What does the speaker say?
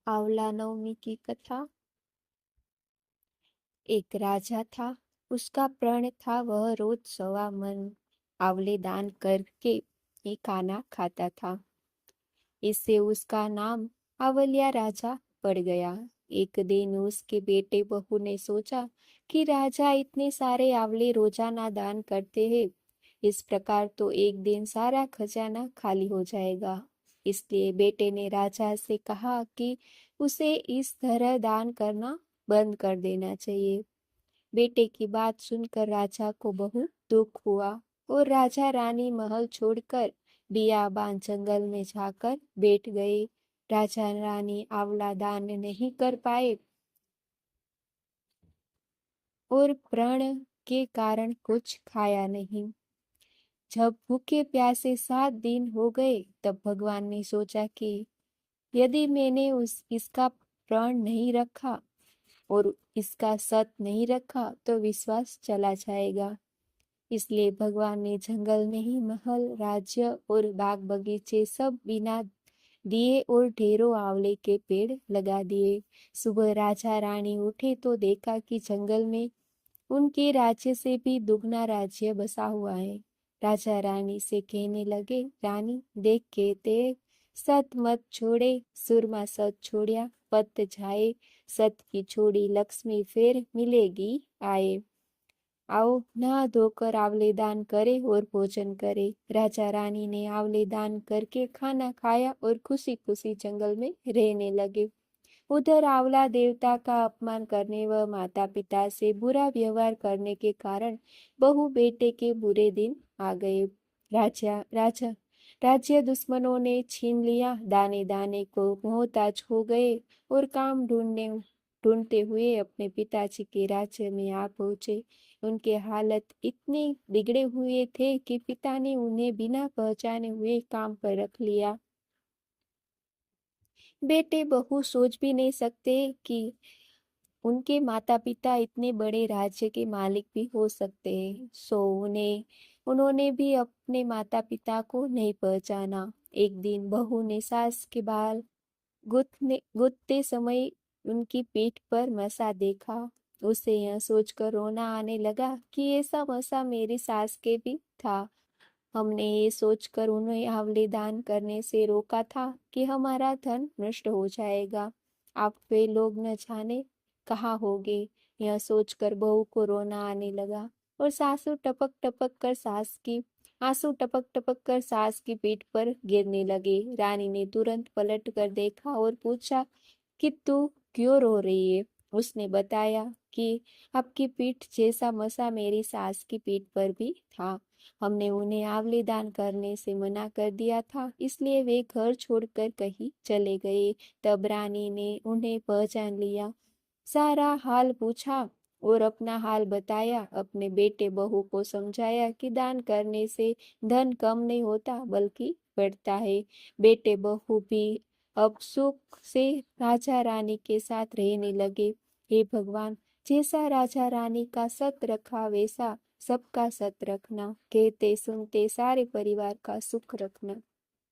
आंवला नवमी की कथा। एक राजा था, उसका प्रण था वह रोज 1.25 मन आंवले दान करके ही खाना खाता था। इससे उसका नाम आंवलिया राजा पड़ गया। एक दिन उसके बेटे बहू ने सोचा कि राजा इतने सारे आंवले रोजाना दान करते हैं, इस प्रकार तो एक दिन सारा खजाना खाली हो जाएगा। इसलिए बेटे ने राजा से कहा कि उसे इस तरह दान करना बंद कर देना चाहिए। बेटे की बात सुनकर राजा को बहुत दुख हुआ और राजा रानी महल छोड़कर बियाबान जंगल में जाकर बैठ गए। राजा रानी आंवला दान नहीं कर पाए और प्रण के कारण कुछ खाया नहीं। जब भूखे प्यासे 7 दिन हो गए, तब भगवान ने सोचा कि यदि मैंने उस इसका प्रण नहीं रखा और इसका सत नहीं रखा तो विश्वास चला जाएगा। इसलिए भगवान ने जंगल में ही महल, राज्य और बाग बगीचे सब बिना दिए और ढेरों आंवले के पेड़ लगा दिए। सुबह राजा रानी उठे तो देखा कि जंगल में उनके राज्य से भी दुगना राज्य बसा हुआ है। राजा रानी से कहने लगे, रानी देख के ते सत मत छोड़े, सुरमा सत छोड़िया पत जाए, सत की छोड़ी लक्ष्मी फिर मिलेगी आए। आओ नहा धोकर आंवले दान करे और भोजन करे। राजा रानी ने आंवले दान करके खाना खाया और खुशी खुशी जंगल में रहने लगे। उधर आंवला देवता का अपमान करने व माता पिता से बुरा व्यवहार करने के कारण बहू बेटे के बुरे दिन आ गए। राजा राजा राज्य दुश्मनों ने छीन लिया, दाने दाने को मोहताज हो गए और काम ढूंढते हुए अपने पिताजी के राज्य में आ पहुंचे। उनके हालत इतने बिगड़े हुए थे कि पिता ने उन्हें बिना पहचाने हुए काम पर रख लिया। बेटे बहू सोच भी नहीं सकते कि उनके माता पिता इतने बड़े राज्य के मालिक भी हो सकते हैं। उन्होंने भी अपने माता पिता को नहीं पहचाना। एक दिन बहू ने सास के बाल गुथते समय उनकी पीठ पर मसा देखा। उसे यह सोचकर रोना आने लगा कि ऐसा मसा मेरी सास के भी था। हमने ये सोचकर उन्हें आंवले दान करने से रोका था कि हमारा धन नष्ट हो जाएगा। आप वे लोग न जाने कहाँ होंगे। यह सोचकर बहू को रोना आने लगा और आंसू टपक टपक कर सास की पीठ पर गिरने लगे। रानी ने तुरंत पलट कर देखा और पूछा कि तू क्यों रो रही है। उसने बताया कि आपकी पीठ जैसा मसा मेरी सास की पीठ पर भी था। हमने उन्हें आंवले दान करने से मना कर दिया था, इसलिए वे घर छोड़कर कहीं चले गए। तब रानी ने उन्हें पहचान लिया, सारा हाल पूछा और अपना हाल बताया। अपने बेटे बहू को समझाया कि दान करने से धन कम नहीं होता बल्कि बढ़ता है। बेटे बहू भी अब सुख से राजा रानी के साथ रहने लगे। हे भगवान, जैसा राजा रानी का सत रखा वैसा सबका सत रखना, कहते सुनते सारे परिवार का सुख रखना।